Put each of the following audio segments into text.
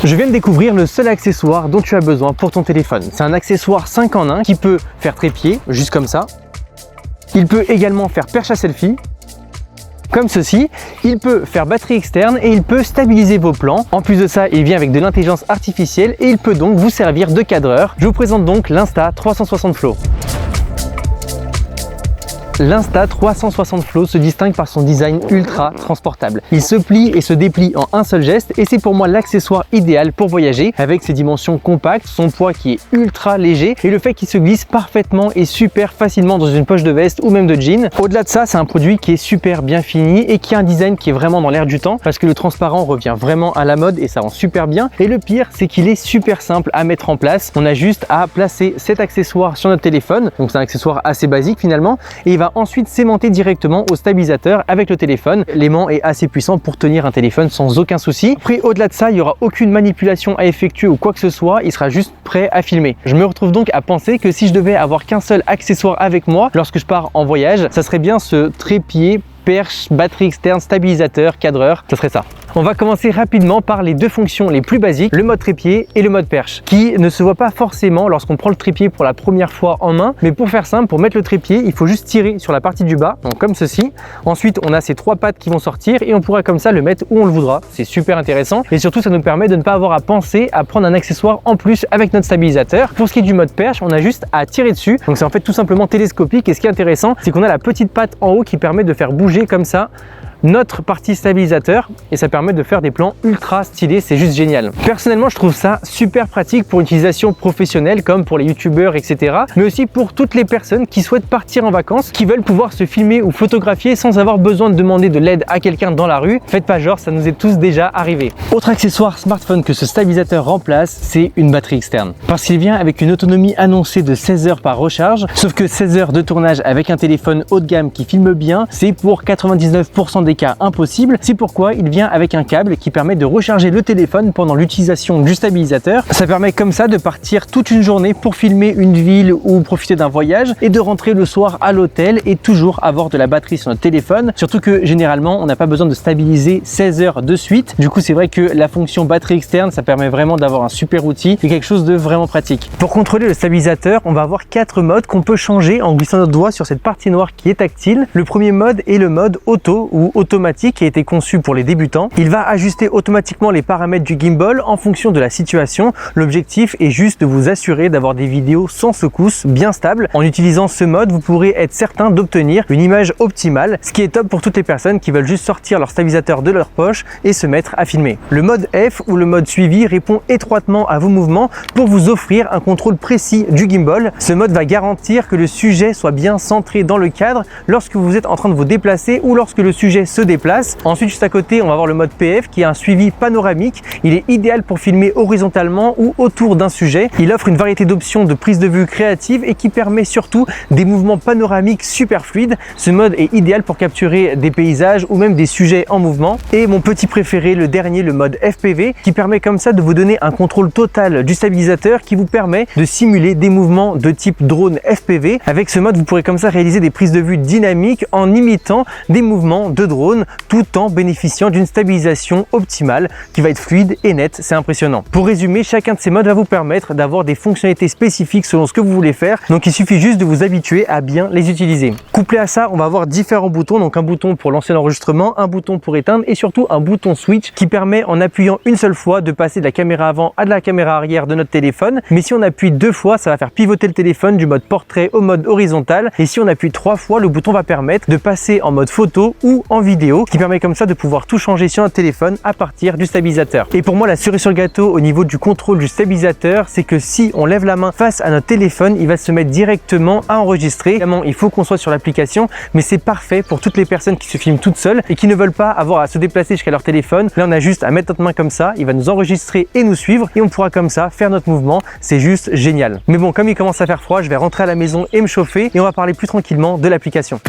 Je viens de découvrir le seul accessoire dont tu as besoin pour ton téléphone. C'est un accessoire 5 en 1 qui peut faire trépied, juste comme ça. Il peut également faire perche à selfie, comme ceci. Il peut faire batterie externe et il peut stabiliser vos plans. En plus de ça, il vient avec de l'intelligence artificielle et il peut donc vous servir de cadreur. Je vous présente donc l'Insta360 Flow. L'Insta360 Flow se distingue par son design ultra transportable. Il se plie et se déplie en un seul geste et c'est pour moi l'accessoire idéal pour voyager avec ses dimensions compactes, son poids qui est ultra léger et le fait qu'il se glisse parfaitement et super facilement dans une poche de veste ou même de jean. Au-delà de ça, c'est un produit qui est super bien fini et qui a un design qui est vraiment dans l'air du temps parce que le transparent revient vraiment à la mode et ça rend super bien. Et le pire, c'est qu'il est super simple à mettre en place. On a juste à placer cet accessoire sur notre téléphone, donc c'est un accessoire assez basique finalement, et il va ensuite s'aimanter directement au stabilisateur avec le téléphone. L'aimant est assez puissant pour tenir un téléphone sans aucun souci. Après, au-delà de ça, il n'y aura aucune manipulation à effectuer ou quoi que ce soit, il sera juste prêt à filmer. Je me retrouve donc à penser que si je devais avoir qu'un seul accessoire avec moi lorsque je pars en voyage, ça serait bien ce trépied, perche, batterie externe, stabilisateur, cadreur, ça serait ça. On va commencer rapidement par les deux fonctions les plus basiques, le mode trépied et le mode perche, qui ne se voit pas forcément lorsqu'on prend le trépied pour la première fois en main, mais pour faire simple, pour mettre le trépied, il faut juste tirer sur la partie du bas, donc comme ceci. Ensuite, on a ces trois pattes qui vont sortir et on pourra comme ça le mettre où on le voudra. C'est super intéressant et surtout, ça nous permet de ne pas avoir à penser à prendre un accessoire en plus avec notre stabilisateur. Pour ce qui est du mode perche, on a juste à tirer dessus, donc c'est en fait tout simplement télescopique et ce qui est intéressant, c'est qu'on a la petite patte en haut qui permet de faire bouger comme ça notre partie stabilisateur et ça permet de faire des plans ultra stylés, c'est juste génial. Personnellement, je trouve ça super pratique pour une utilisation professionnelle comme pour les youtubeurs, etc. Mais aussi pour toutes les personnes qui souhaitent partir en vacances, qui veulent pouvoir se filmer ou photographier sans avoir besoin de demander de l'aide à quelqu'un dans la rue. Faites pas genre, ça nous est tous déjà arrivé. Autre accessoire smartphone que ce stabilisateur remplace, c'est une batterie externe. Parce qu'il vient avec une autonomie annoncée de 16 heures par recharge, sauf que 16 heures de tournage avec un téléphone haut de gamme qui filme bien, c'est pour 99% des cas impossible. C'est pourquoi il vient avec un câble qui permet de recharger le téléphone pendant l'utilisation du stabilisateur. Ça permet comme ça de partir toute une journée pour filmer une ville ou profiter d'un voyage et de rentrer le soir à l'hôtel et toujours avoir de la batterie sur notre téléphone. Surtout que généralement, on n'a pas besoin de stabiliser 16 heures de suite. Du coup, c'est vrai que la fonction batterie externe, ça permet vraiment d'avoir un super outil et quelque chose de vraiment pratique. Pour contrôler le stabilisateur, on va avoir 4 modes qu'on peut changer en glissant notre doigt sur cette partie noire qui est tactile. Le premier mode est le mode auto ou automatique qui a été conçu pour les débutants. Il va ajuster automatiquement les paramètres du gimbal en fonction de la situation. L'objectif est juste de vous assurer d'avoir des vidéos sans secousse, bien stables. En utilisant ce mode, vous pourrez être certain d'obtenir une image optimale, ce qui est top pour toutes les personnes qui veulent juste sortir leur stabilisateur de leur poche et se mettre à filmer. Le mode F ou le mode suivi répond étroitement à vos mouvements pour vous offrir un contrôle précis du gimbal. Ce mode va garantir que le sujet soit bien centré dans le cadre lorsque vous êtes en train de vous déplacer ou lorsque le sujet se déplace. Ensuite, juste à côté, on va avoir le mode PF qui est un suivi panoramique. Il est idéal pour filmer horizontalement ou autour d'un sujet. Il offre une variété d'options de prise de vue créative et qui permet surtout des mouvements panoramiques super fluides. Ce mode est idéal pour capturer des paysages ou même des sujets en mouvement. Et mon petit préféré, le dernier, le mode FPV, qui permet comme ça de vous donner un contrôle total du stabilisateur qui vous permet de simuler des mouvements de type drone FPV. Avec ce mode, vous pourrez comme ça réaliser des prises de vue dynamiques en imitant des mouvements de drone tout en bénéficiant d'une stabilisation optimale qui va être fluide et nette. C'est impressionnant. Pour résumer, chacun de ces modes va vous permettre d'avoir des fonctionnalités spécifiques selon ce que vous voulez faire. Donc il suffit juste de vous habituer à bien les utiliser. Couplé à ça, on va avoir différents boutons. Donc un bouton pour lancer l'enregistrement, un bouton pour éteindre et surtout un bouton switch qui permet en appuyant une seule fois de passer de la caméra avant à de la caméra arrière de notre téléphone. Mais si on appuie 2 fois, ça va faire pivoter le téléphone du mode portrait au mode horizontal. Et si on appuie 3 fois, le bouton va permettre de passer en mode photo ou en vidéo, qui permet comme ça de pouvoir tout changer sur notre téléphone à partir du stabilisateur. Et pour moi, la cerise sur le gâteau au niveau du contrôle du stabilisateur, c'est que si on lève la main face à notre téléphone, il va se mettre directement à enregistrer. Évidemment, il faut qu'on soit sur l'application, mais c'est parfait pour toutes les personnes qui se filment toutes seules et qui ne veulent pas avoir à se déplacer jusqu'à leur téléphone. Là, on a juste à mettre notre main comme ça, il va nous enregistrer et nous suivre et on pourra comme ça faire notre mouvement. C'est juste génial. Mais bon, comme il commence à faire froid, je vais rentrer à la maison et me chauffer et on va parler plus tranquillement de l'application.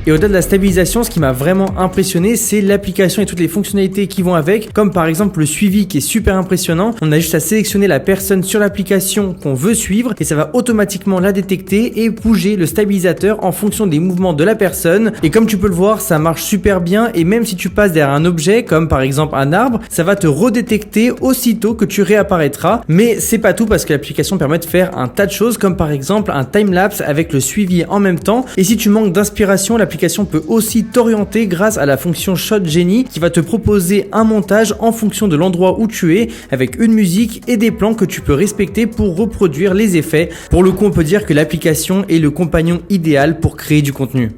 Et au-delà de la stabilisation, ce qui m'a vraiment impressionné, c'est l'application et toutes les fonctionnalités qui vont avec, comme par exemple le suivi qui est super impressionnant. On a juste à sélectionner la personne sur l'application qu'on veut suivre et ça va automatiquement la détecter et bouger le stabilisateur en fonction des mouvements de la personne. Et comme tu peux le voir, ça marche super bien et même si tu passes derrière un objet comme par exemple un arbre, ça va te redétecter aussitôt que tu réapparaîtras. Mais c'est pas tout parce que l'application permet de faire un tas de choses comme par exemple un timelapse avec le suivi en même temps. Et si tu manques d'inspiration, l'application peut aussi t'orienter grâce à la fonction Shot Genie qui va te proposer un montage en fonction de l'endroit où tu es avec une musique et des plans que tu peux respecter pour reproduire les effets. Pour le coup, on peut dire que l'application est le compagnon idéal pour créer du contenu.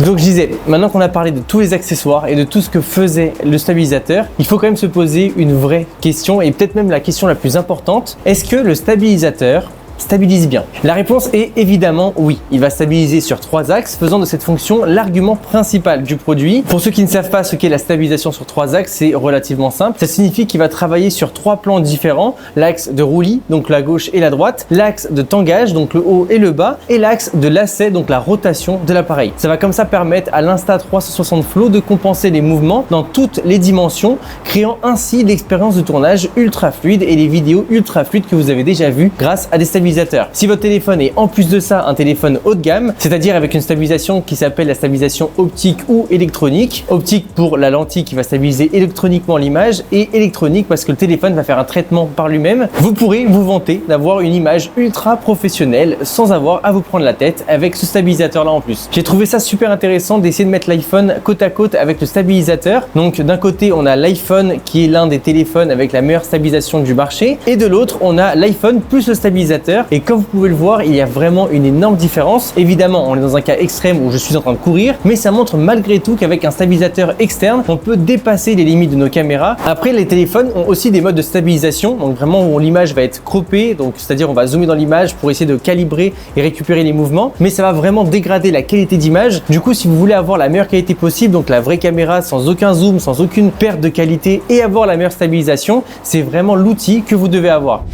Donc je disais, maintenant qu'on a parlé de tous les accessoires et de tout ce que faisait le stabilisateur, il faut quand même se poser une vraie question et peut-être même la question la plus importante. Est-ce que le stabilisateur stabilise bien? La réponse est évidemment oui. Il va stabiliser sur 3 axes, faisant de cette fonction l'argument principal du produit. Pour ceux qui ne savent pas ce qu'est la stabilisation sur 3 axes, c'est relativement simple. Ça signifie qu'il va travailler sur 3 plans différents. L'axe de roulis, donc la gauche et la droite, l'axe de tangage, donc le haut et le bas, et l'axe de lacet, donc la rotation de l'appareil. Ça va comme ça permettre à l'Insta360 Flow de compenser les mouvements dans toutes les dimensions, créant ainsi l'expérience de tournage ultra fluide et les vidéos ultra fluides que vous avez déjà vues grâce à des stabilisateurs. Si votre téléphone est en plus de ça un téléphone haut de gamme, c'est-à-dire avec une stabilisation qui s'appelle la stabilisation optique ou électronique, optique pour la lentille qui va stabiliser électroniquement l'image et électronique parce que le téléphone va faire un traitement par lui-même, vous pourrez vous vanter d'avoir une image ultra professionnelle sans avoir à vous prendre la tête avec ce stabilisateur là en plus. J'ai trouvé ça super intéressant d'essayer de mettre l'iPhone côte à côte avec le stabilisateur. Donc d'un côté on a l'iPhone qui est l'un des téléphones avec la meilleure stabilisation du marché et de l'autre on a l'iPhone plus le stabilisateur. Et comme vous pouvez le voir, il y a vraiment une énorme différence. Évidemment, on est dans un cas extrême où je suis en train de courir, mais ça montre malgré tout qu'avec un stabilisateur externe, on peut dépasser les limites de nos caméras. Après, les téléphones ont aussi des modes de stabilisation, donc vraiment où l'image va être croppée, donc c'est-à-dire on va zoomer dans l'image pour essayer de calibrer et récupérer les mouvements, mais ça va vraiment dégrader la qualité d'image. Du coup, si vous voulez avoir la meilleure qualité possible, donc la vraie caméra sans aucun zoom, sans aucune perte de qualité et avoir la meilleure stabilisation, c'est vraiment l'outil que vous devez avoir.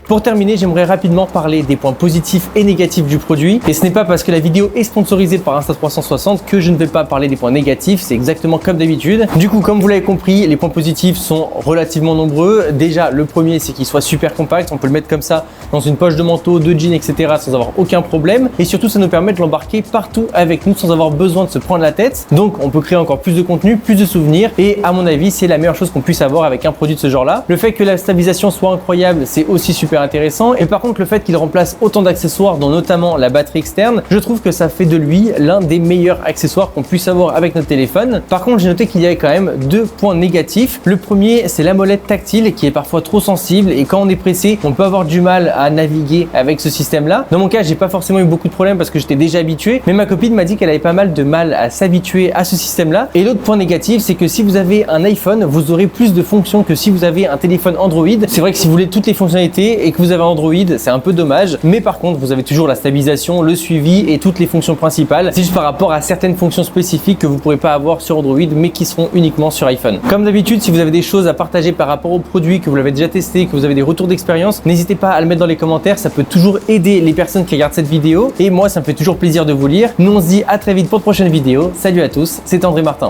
Pour terminer, j'aimerais rapidement parler des points positifs et négatifs du produit. Et ce n'est pas parce que la vidéo est sponsorisée par Insta360 que je ne vais pas parler des points négatifs, c'est exactement comme d'habitude. Du coup, comme vous l'avez compris, les points positifs sont relativement nombreux. Déjà, le premier, c'est qu'il soit super compact. On peut le mettre comme ça dans une poche de manteau, de jean, etc. sans avoir aucun problème. Et surtout, ça nous permet de l'embarquer partout avec nous sans avoir besoin de se prendre la tête. Donc, on peut créer encore plus de contenu, plus de souvenirs. Et à mon avis, c'est la meilleure chose qu'on puisse avoir avec un produit de ce genre-là. Le fait que la stabilisation soit incroyable, c'est aussi super intéressant. Et par contre, le fait qu'il remplace autant d'accessoires, dont notamment la batterie externe, je trouve que ça fait de lui l'un des meilleurs accessoires qu'on puisse avoir avec notre téléphone. Par contre, j'ai noté qu'il y avait quand même 2 points négatifs. Le premier, c'est la molette tactile qui est parfois trop sensible et quand on est pressé, on peut avoir du mal à naviguer avec ce système-là. Dans mon cas, j'ai pas forcément eu beaucoup de problèmes parce que j'étais déjà habitué, mais ma copine m'a dit qu'elle avait pas mal de mal à s'habituer à ce système-là. Et l'autre point négatif, c'est que si vous avez un iPhone, vous aurez plus de fonctions que si vous avez un téléphone Android. C'est vrai que si vous voulez toutes les fonctionnalités et que vous avez Android, c'est un peu dommage, mais par contre vous avez toujours la stabilisation, le suivi et toutes les fonctions principales. C'est juste par rapport à certaines fonctions spécifiques que vous ne pourrez pas avoir sur Android mais qui seront uniquement sur iPhone. Comme d'habitude, si vous avez des choses à partager par rapport au produit, que vous l'avez déjà testé, que vous avez des retours d'expérience, n'hésitez pas à le mettre dans les commentaires, ça peut toujours aider les personnes qui regardent cette vidéo et moi ça me fait toujours plaisir de vous lire. Nous on se dit à très vite pour de prochaines vidéos. Salut à tous, c'est André Martin.